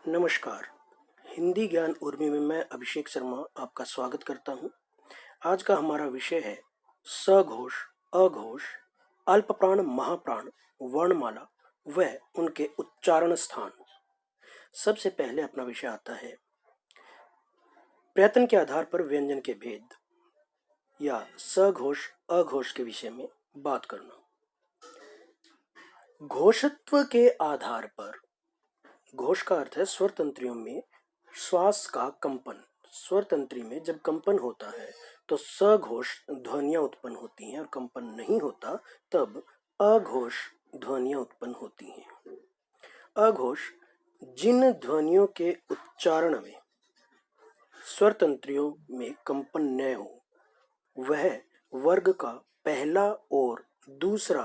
नमस्कार। हिंदी ज्ञान उर्मी में मैं अभिषेक शर्मा आपका स्वागत करता हूं। आज का हमारा विषय है सघोष, अघोष, अल्प प्राण, महाप्राण, वर्णमाला व उनके उच्चारण स्थान। सबसे पहले अपना विषय आता है प्रयत्न के आधार पर व्यंजन के भेद या सघोष अघोष के विषय में बात करना। घोषत्व के आधार पर, घोष का अर्थ है स्वर तंत्रियों में श्वास का कंपन। स्वर तंत्री में जब कंपन होता है तो सघोष ध्वनियां उत्पन्न होती हैं और कंपन नहीं होता तब अघोष ध्वनियां उत्पन्न होती हैं। अघोष जिन ध्वनियों के उच्चारण में स्वर तंत्रियों में कंपन न हो वह वर्ग का पहला और दूसरा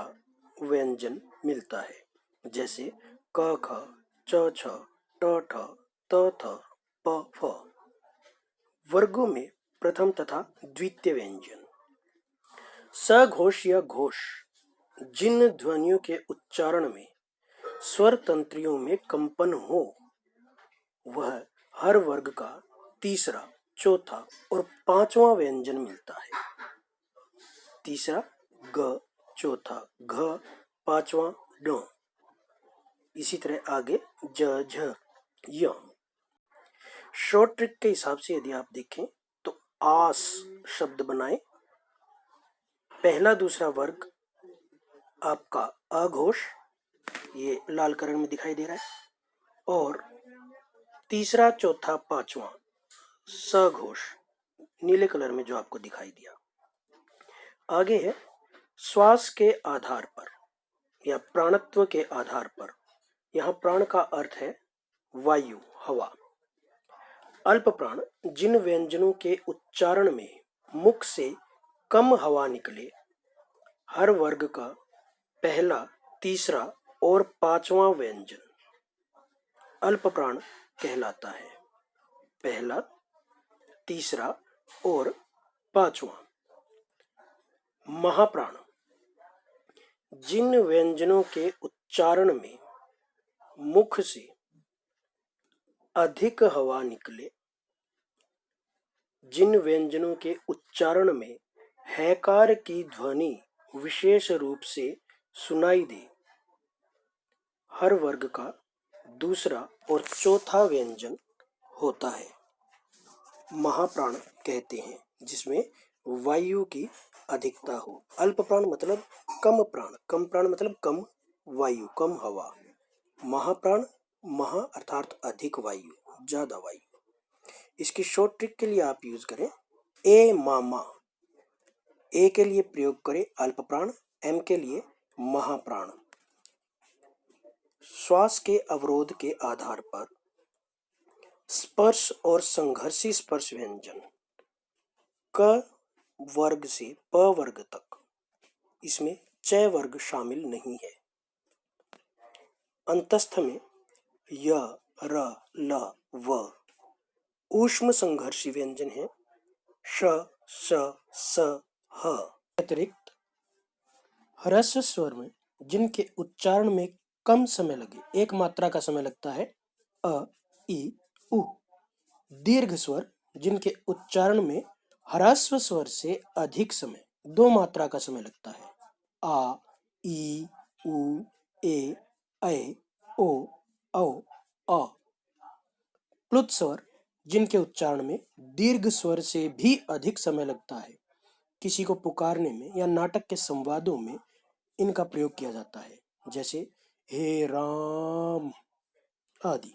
व्यंजन मिलता है, जैसे क ख, च छ, ट ठ, त थ, प फ। वर्गों में प्रथम तथा द्वितीय व्यंजन। सघोष या घोष जिन ध्वनियों के उच्चारण में स्वर तंत्रियों में कंपन हो वह हर वर्ग का तीसरा, चौथा और पांचवा व्यंजन मिलता है। तीसरा ग, चौथा घ, पांचवा ड। इसी तरह आगे ज, झ, य। शॉर्ट ट्रिक के हिसाब से यदि आप देखें तो आस शब्द बनाएं। पहला दूसरा वर्ग आपका अघोष, ये लाल कलर में दिखाई दे रहा है, और तीसरा, चौथा, पांचवा सघोष नीले कलर में जो आपको दिखाई दिया। आगे है श्वास के आधार पर या प्राणत्व के आधार पर। यहाँ प्राण का अर्थ है वायु, हवा। अल्प प्राण जिन व्यंजनों के उच्चारण में मुख से कम हवा निकले हर वर्ग का पहला, तीसरा और पांचवा व्यंजन अल्प प्राण कहलाता है। पहला, तीसरा और पांचवा। महाप्राण जिन व्यंजनों के उच्चारण में मुख से अधिक हवा निकले, जिन व्यंजनों के उच्चारण में हैकार की ध्वनि विशेष रूप से सुनाई दे हर वर्ग का दूसरा और चौथा व्यंजन होता है महाप्राण कहते हैं, जिसमें वायु की अधिकता हो। अल्प प्राण मतलब कम प्राण, कम प्राण मतलब कम वायु, कम हवा। महाप्राण, महा अर्थात अधिक वायु, ज्यादा वायु। इसकी शॉर्ट ट्रिक के लिए आप यूज करें ए मामा। ए के लिए प्रयोग करें अल्प प्राण, एम के लिए महाप्राण। श्वास के अवरोध के आधार पर स्पर्श और संघर्षी स्पर्श व्यंजन क वर्ग से प वर्ग तक, इसमें च वर्ग शामिल नहीं है। अंतस्थ में य, र, ल, व ऊष्म संघर्षी व्यंजन है श, श, स, ह। अतिरिक्त ह्रस्व स्वर में जिनके उच्चारण में कम समय लगे, एक मात्रा का समय लगता है अ, इ, उ। दीर्घ स्वर जिनके उच्चारण में ह्रस्व स्वर से अधिक समय, दो मात्रा का समय लगता है आ, ई, उ, ए, ऐ, ओ, औ, अ। प्लुत स्वर जिनके उच्चारण में दीर्घ स्वर से भी अधिक समय लगता है। किसी को पुकारने में या नाटक के संवादों में इनका प्रयोग किया जाता है, जैसे हे राम आदि।